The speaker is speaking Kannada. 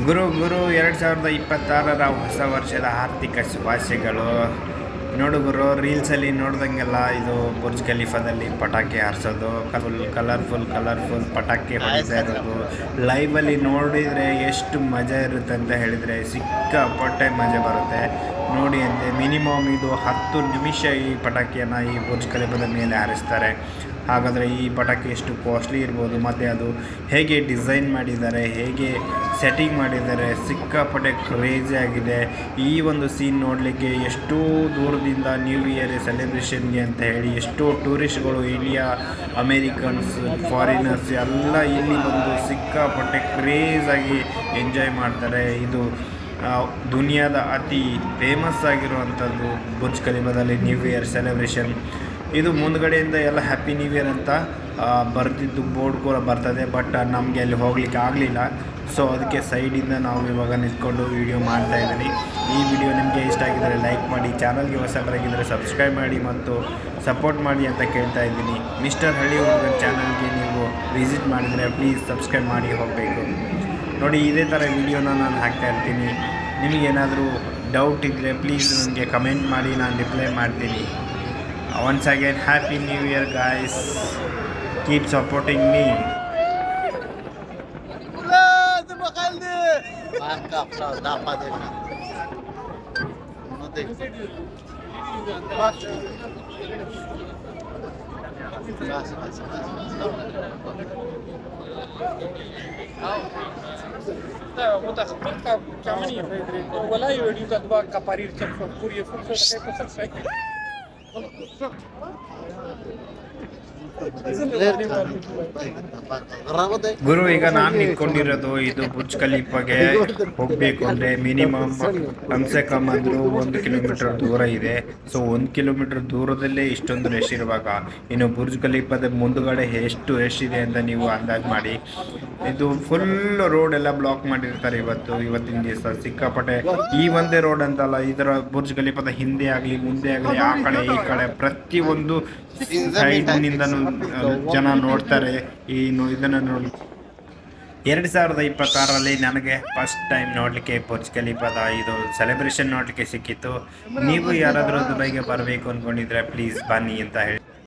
ಗುರು 2026ರ ಹೊಸ ವರ್ಷದ ಆರ್ಥಿಕ ಶುಭಾಶಯಗಳು. ನೋಡು ಗುರು, ರೀಲ್ಸಲ್ಲಿ ನೋಡ್ದಂಗೆಲ್ಲ ಇದು ಬುರ್ಜ್ ಖಲೀಫಾದಲ್ಲಿ ಪಟಾಕಿ ಹಾರಿಸೋದು, ಕಲರ್ಫುಲ್ ಪಟಾಕಿ ಹೊಡಿತಾ ಇರೋದು ಲೈವಲ್ಲಿ ನೋಡಿದರೆ ಎಷ್ಟು ಮಜಾ ಇರುತ್ತೆ ಅಂತ ಹೇಳಿದರೆ ಸಿಕ್ಕಾಪಟ್ಟೆ ಮಜಾ ಬರುತ್ತೆ. ನೋಡಿ ಅಂತೆ ಮಿನಿಮಮ್ ಇದು 10 ನಿಮಿಷ ಈ ಪಟಾಕಿಯನ್ನು ಈ ಬುರ್ಜ್ ಖಲೀಫಾದ ಮೇಲೆ ಹಾರಿಸ್ತಾರೆ. ಹಾಗಾದರೆ ಈ ಪಟಾಕಿ ಎಷ್ಟು ಕಾಸ್ಟ್ಲಿ ಇರ್ಬೋದು, ಮತ್ತು ಅದು ಹೇಗೆ ಡಿಸೈನ್ ಮಾಡಿದ್ದಾರೆ, ಹೇಗೆ ಸೆಟ್ಟಿಂಗ್ ಮಾಡಿದ್ದಾರೆ, ಸಿಕ್ಕಾಪಟ್ಟೆ ಕ್ರೇಜಿ ಆಗಿದೆ. ಈ ಒಂದು ಸೀನ್ ನೋಡಲಿಕ್ಕೆ ಎಷ್ಟೋ ದೂರದಿಂದ ನ್ಯೂ ಇಯರ್ ಸೆಲೆಬ್ರೇಷನ್ಗೆ ಅಂತ ಹೇಳಿ ಎಷ್ಟೋ ಟೂರಿಸ್ಟ್ಗಳು, ಇಂಡಿಯಾ, ಅಮೇರಿಕನ್ಸ್, ಫಾರಿನರ್ಸ್ ಎಲ್ಲ ಇಲ್ಲಿ ಬಂದು ಸಿಕ್ಕಾಪಟ್ಟೆ ಕ್ರೇಜಾಗಿ ಎಂಜಾಯ್ ಮಾಡ್ತಾರೆ. ಇದು ದುನಿಯಾದ ಅತಿ ಫೇಮಸ್ ಆಗಿರುವಂಥದ್ದು ಬುರ್ಜ್ ಖಲೀಫಾದಲ್ಲಿ ನ್ಯೂ ಇಯರ್ ಸೆಲೆಬ್ರೇಷನ್. ಇದು ಮುಂದ್ಗಡೆಯಿಂದ ಎಲ್ಲ ಹ್ಯಾಪಿ ನ್ಯೂ ಇಯರ್ ಅಂತ ಬರೆದಿದ್ದು ಬೋರ್ಡ್ ಕೂಡ ಬರ್ತದೆ. ಬಟ್ ನಮಗೆ ಅಲ್ಲಿ ಹೋಗ್ಲಿಕ್ಕೆ ಆಗಲಿಲ್ಲ. ಸೊ ಅದಕ್ಕೆ ಸೈಡಿಂದ ನಾವು ಇವಾಗ ನಿಂತ್ಕೊಂಡು ವೀಡಿಯೋ ಮಾಡ್ತಾಯಿದ್ದೀನಿ. ಈ ವಿಡಿಯೋ ನಿಮಗೆ ಇಷ್ಟ ಆಗಿದ್ದರೆ ಲೈಕ್ ಮಾಡಿ, ಚಾನಲ್ಗೆ ಹೊಸಬರಾಗಿದ್ದರೆ ಸಬ್ಸ್ಕ್ರೈಬ್ ಮಾಡಿ ಮತ್ತು ಸಪೋರ್ಟ್ ಮಾಡಿ ಅಂತ ಕೇಳ್ತಾ ಇದ್ದೀನಿ. ಮಿಸ್ಟರ್ ಹಳ್ಳಿ ಹುಡುಗರ ಚಾನಲ್ಗೆ ನೀವು ವಿಸಿಟ್ ಮಾಡಿದರೆ ಪ್ಲೀಸ್ ಸಬ್ಸ್ಕ್ರೈಬ್ ಮಾಡಿ ಹೋಗಬೇಕು. ನೋಡಿ, ಇದೇ ಥರ ವೀಡಿಯೋನ ನಾನು ಹಾಕ್ತಾ ಇರ್ತೀನಿ. ನಿಮಗೇನಾದರೂ ಡೌಟ್ ಇದ್ದರೆ ಪ್ಲೀಸ್ ನನಗೆ ಕಮೆಂಟ್ ಮಾಡಿ, ನಾನು ರಿಪ್ಲೈ ಮಾಡ್ತೀನಿ. Once again, Happy New Year guys. Keep supporting me. ولا يريد أن كبارير تكفر كوريا فرصة ಗುರು, ಈಗ ನಾನು ನಿಂತ್ಕೊಂಡಿರೋದು ಇದು ಬುರ್ಜ್ ಖಲೀಫಾಗೆ ಹೋಗಬೇಕು ಅಂದರೆ ಮಿನಿಮಮ್ ಕಮ್ಸೆ ಕಮ್ ಅಂದರೂ 1 ಕಿಲೋಮೀಟರ್ ದೂರ ಇದೆ. ಸೊ 1 ಕಿಲೋಮೀಟರ್ ದೂರದಲ್ಲೇ ಇಷ್ಟೊಂದು ರಶ್ ಇರುವಾಗ ಇನ್ನು ಬುರ್ಜ್ ಖಲೀಫಾದ ಮುಂದುಗಡೆ ಎಷ್ಟು ರಶ್ ಇದೆ ಅಂತ ನೀವು ಅಂದಾಜು ಮಾಡಿ. ಇದು ಫುಲ್ ರೋಡ್ ಎಲ್ಲ ಬ್ಲಾಕ್ ಮಾಡಿರ್ತಾರೆ ಇವತ್ತಿನ ದಿವಸ ಸಿಕ್ಕಾಪಟ್ಟೆ. ಈ ಒಂದೇ ರೋಡ್ ಅಂತಲ್ಲ, ಇದರ ಬುರ್ಜ್ ಖಲೀಫಾದ ಹಿಂದೆ ಆಗಲಿ ಮುಂದೆ ಆಗಲಿ ಆ ಕಡೆ ಈ ಕಡೆ ಪ್ರತಿಯೊಂದು ಸೈಡ್ನಿಂದನೂ ಜನ ನೋಡ್ತಾರೆ. ಇದನ್ನು ನೋಡಿ 2026ರಲ್ಲಿ ನನಗೆ ಫಸ್ಟ್ ಟೈಮ್ ನೋಡಲಿಕ್ಕೆ ಬುರ್ಜ್ ಖಲೀಫಾದ ಇದು ಸೆಲೆಬ್ರೇಷನ್ ನೋಡಲಿಕ್ಕೆ ಸಿಕ್ಕಿತ್ತು. ನೀವು ಯಾರಾದರೂ ದುಬೈಗೆ ಬರಬೇಕು ಅಂದ್ಕೊಂಡಿದ್ರೆ ಪ್ಲೀಸ್ ಬನ್ನಿ ಅಂತ ಹೇಳಿ.